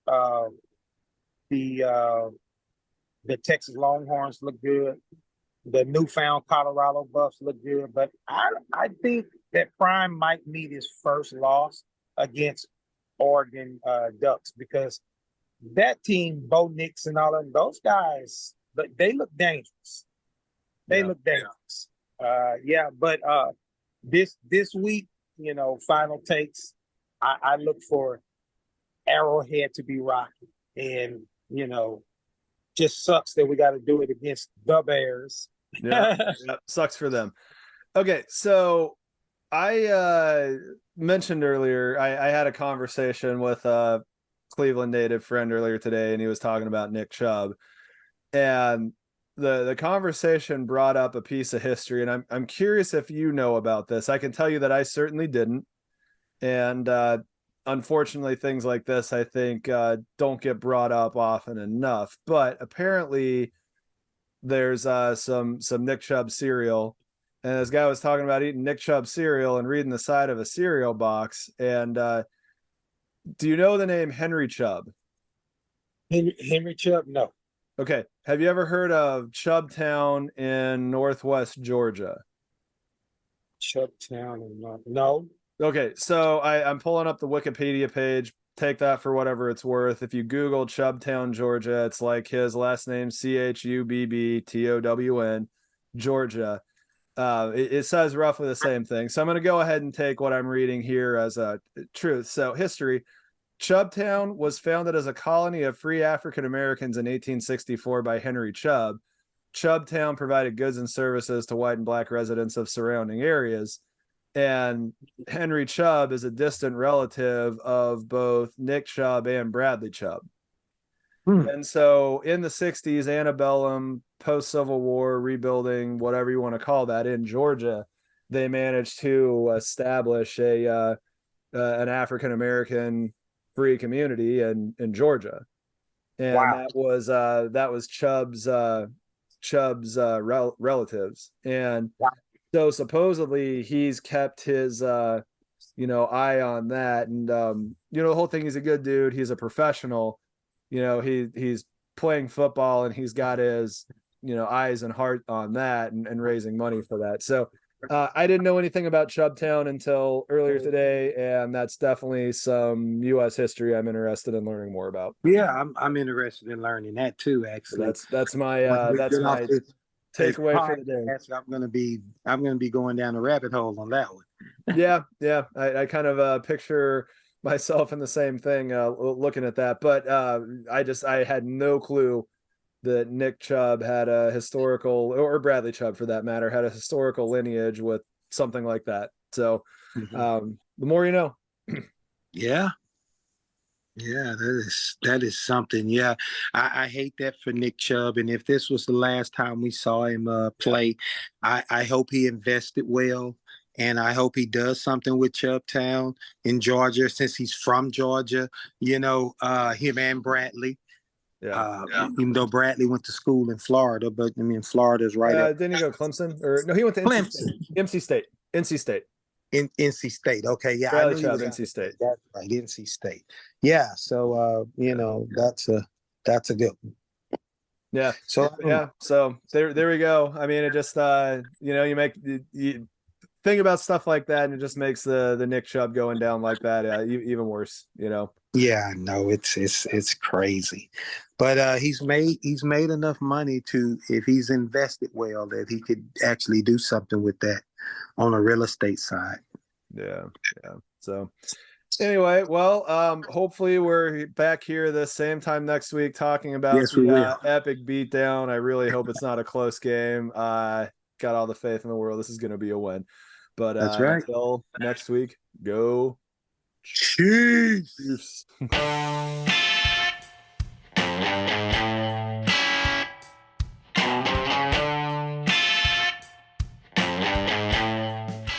uh, the Texas Longhorns look good. The newfound Colorado Buffs look good, but I think that Prime might meet his first loss against Oregon Ducks, because that team, Bo Nix and all of them, those guys, they look dangerous. They look dangerous. But this week, final takes, I look for Arrowhead to be rocky, and just sucks that we got to do it against the Bears. Yeah, sucks for them. Okay, so I mentioned earlier I had a conversation with a Cleveland native friend earlier today, and he was talking about Nick Chubb, and the conversation brought up a piece of history, and I'm curious if you know about this. I can tell you that I certainly didn't, and unfortunately, things like this, I think, don't get brought up often enough. But apparently, there's some Nick Chubb cereal, and this guy was talking about eating Nick Chubb cereal and reading the side of a cereal box. And do you know the name Henry Chubb? Henry Chubb? No. Okay. Have you ever heard of Chubbtown in Northwest Georgia? Chubbtown? No. Okay, so I'm pulling up the Wikipedia page. Take that for whatever it's worth. If you Google Chubbtown, Georgia, it's like his last name, Chubbtown, Georgia. It says roughly the same thing. So I'm going to go ahead and take what I'm reading here as a truth. So history. Chubbtown was founded as a colony of free African Americans in 1864 by Henry Chubb. Chubbtown provided goods and services to white and black residents of surrounding areas. And Henry Chubb is a distant relative of both Nick Chubb and Bradley Chubb. And so in the 60s, antebellum, post-Civil War, rebuilding, whatever you want to call that, in Georgia, they managed to establish an African-American free community in Georgia. And that was Chubb's relatives. And so supposedly he's kept his eye on that, and the whole thing, he's a good dude, he's a professional, he's playing football, and he's got his eyes and heart on that, and raising money for that. So I didn't know anything about Chubbtown until earlier today, and that's definitely some U.S. history I'm interested in learning more about. Yeah, I'm interested in learning that too, actually. So that's my takeaway for the day. I'm gonna be going down a rabbit hole on that one. yeah. I kind of picture myself in the same thing looking at that, but I had no clue that Nick Chubb had a historical, or Bradley Chubb for that matter, had a historical lineage with something like that. So the more you know. Yeah, that is something. Yeah, I hate that for Nick Chubb. And if this was the last time we saw him play, I hope he invested well, and I hope he does something with Chubbtown in Georgia, since he's from Georgia. Him and Bradley. Even though Bradley went to school in Florida, but I mean, Florida's right up. Didn't he go Clemson? Or no, he went to NC State. NC State. NC State. Okay, yeah, Bradley Chubb, NC State. That's right, NC State. Yeah, so that's a good one. Yeah. So there we go. I mean, it just you think about stuff like that, and it just makes the Nick Chubb going down like that even worse. Yeah, no, it's crazy, but he's made enough money to, if he's invested well, that he could actually do something with that on a real estate side. Yeah. So anyway, well, hopefully we're back here the same time next week talking about the epic beatdown. I really hope it's not a close game. Got all the faith in the world. This is going to be a win. But that's right. Until next week, go Chiefs. Chiefs.